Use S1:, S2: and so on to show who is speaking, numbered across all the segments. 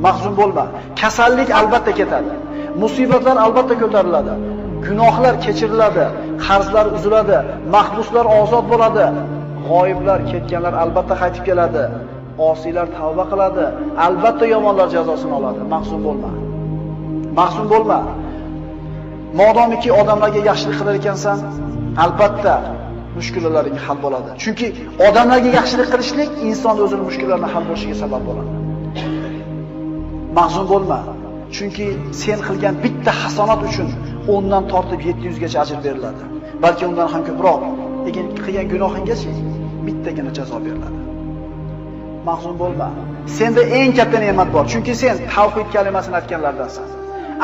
S1: Mahzun bo'lma. Kasallik albatta ketadi. Musibatlar albatta ko'tariladi. Gunohlar kechiriladi, qarzlar uziladi, mahbuslar ozod bo'ladi. G'oyiblar, ketganlar albatta qaytib keladi. Osiylar tavba qiladi, albatta yomonlar jazosini oladi. Mahzun bo'lma. Mahzun bo'lma. Modomiki odamlarga yaxshilik qilar ekansan, albatta mushkullalaring hal bo'ladi. Chunki odamlarga yaxshilik qilishlik inson o'zining mushkullalarini hal bo'lishiga sabab bo'ladi. Mahzun bo'lma. Chunki sen qilgan bitta hasanat uchun 10 dan tortib 700 gacha ajr beriladi. Balki undan ham ko'proq. Lekin qilgan gunohinggacha bittagina jazo beriladi. Mahzun bo'lma. Senda eng katta ne'mat bor. Chunki sen tavhid kalimasini aytganlardansan.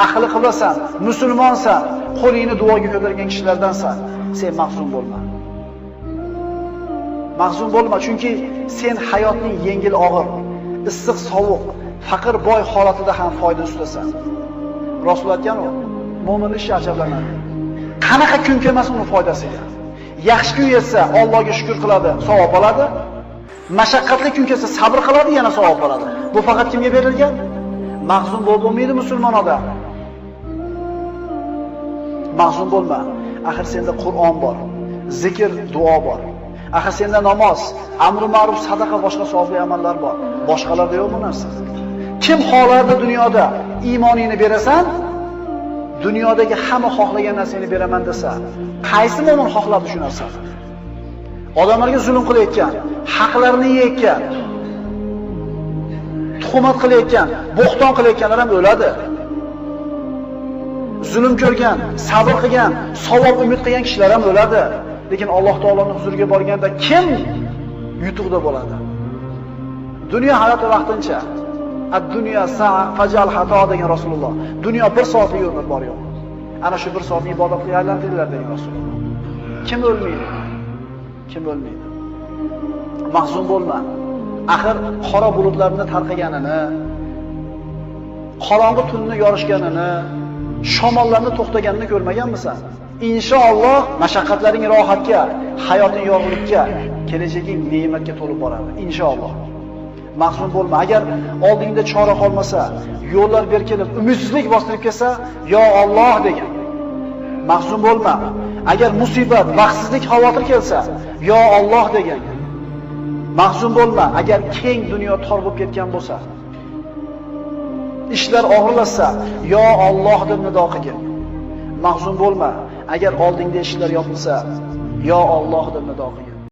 S1: Ahli qiblasan, musulmonsan, qo'lingni duoga ko'targan kishilardansan. Sen mahzun bo'lma. Mahzun bo'lma, chunki sen hayotning yengil og'ir, issiq sovuq, faqir boy holatida ham foyda ustasan. Rasul aytgan-ku, mo'min ish ajablanadi. Qanaqa kun kelmas uni foydasiga. Yaxshi kun yetsa Allohga shukr qiladi, savob oladi. Mashaqqatli kun kelsa sabr qiladi, yana savob oladi. Bu faqat kimga berilgan? Mahzun bo'lmaydi musulmon odam. Mahzun bo'lma. Axir senda Qur'on bor, zikr, duo bor. Axir senda namoz, amri ma'ruf, sadaqa, boshqa savobli amallar bor. Boshqalarda yo'q bu narsa. Kim xohlardi dunyoda iymoningni berasan, dunyodagi hamma xohlagan narsani beraman desa, qaysi mo'min xohladi shu narsani? Odamlarga zulm qilayotgan, haqlarini yeyotgan, tuhmat qilayotgan, bo'xton qilayotganlar ham o'ladi. Zulm ko'rgan, sabr qilgan, savob umid qilgan kishilar ham o'ladi. Lekin Alloh taoloning huzuriga borganda kim yutuqda bo'ladi? Dunyo hayoti vaqtincha. Ad-dunya sa'a fajal xato degan Rasululloh. Dunyo 1 soatlik umr bor yo'q. Ana shu 1 soatni ibodatga aylantiringlar degan Rasululloh. Kim o'lmaydi? Kim o'lmaydi? Mahzun bo'lma. Axir qora bulutlarning tarqaganini, qorong'i tunni yorishganini, shamollarning to'xtaganini ko'rmaganmisan? Inshaalloh mashaqqatlaring rohatga, hayoting yorug'likka, kelajaging ne'matga to'lib boradi. Inshaalloh. Mahzun bo'lma. Agar oldingda chora qolmasa, yo'llar berkilib, umidsizlik bostirib kelsa, yo Alloh degan. Mahzun bo'lma. Agar musibat, baxtsizlik, xavotir kelsa, yo Alloh degan. Mahzun bo'lma. Agar keng dunyo tor bo'lib ketgan bo'lsa, ishlar og'irlashsa, yo Alloh deb nido qilgin. Mahzun bo'lma. Agar oldingda ishlar yopilsa, yo Alloh deb nido qilgin.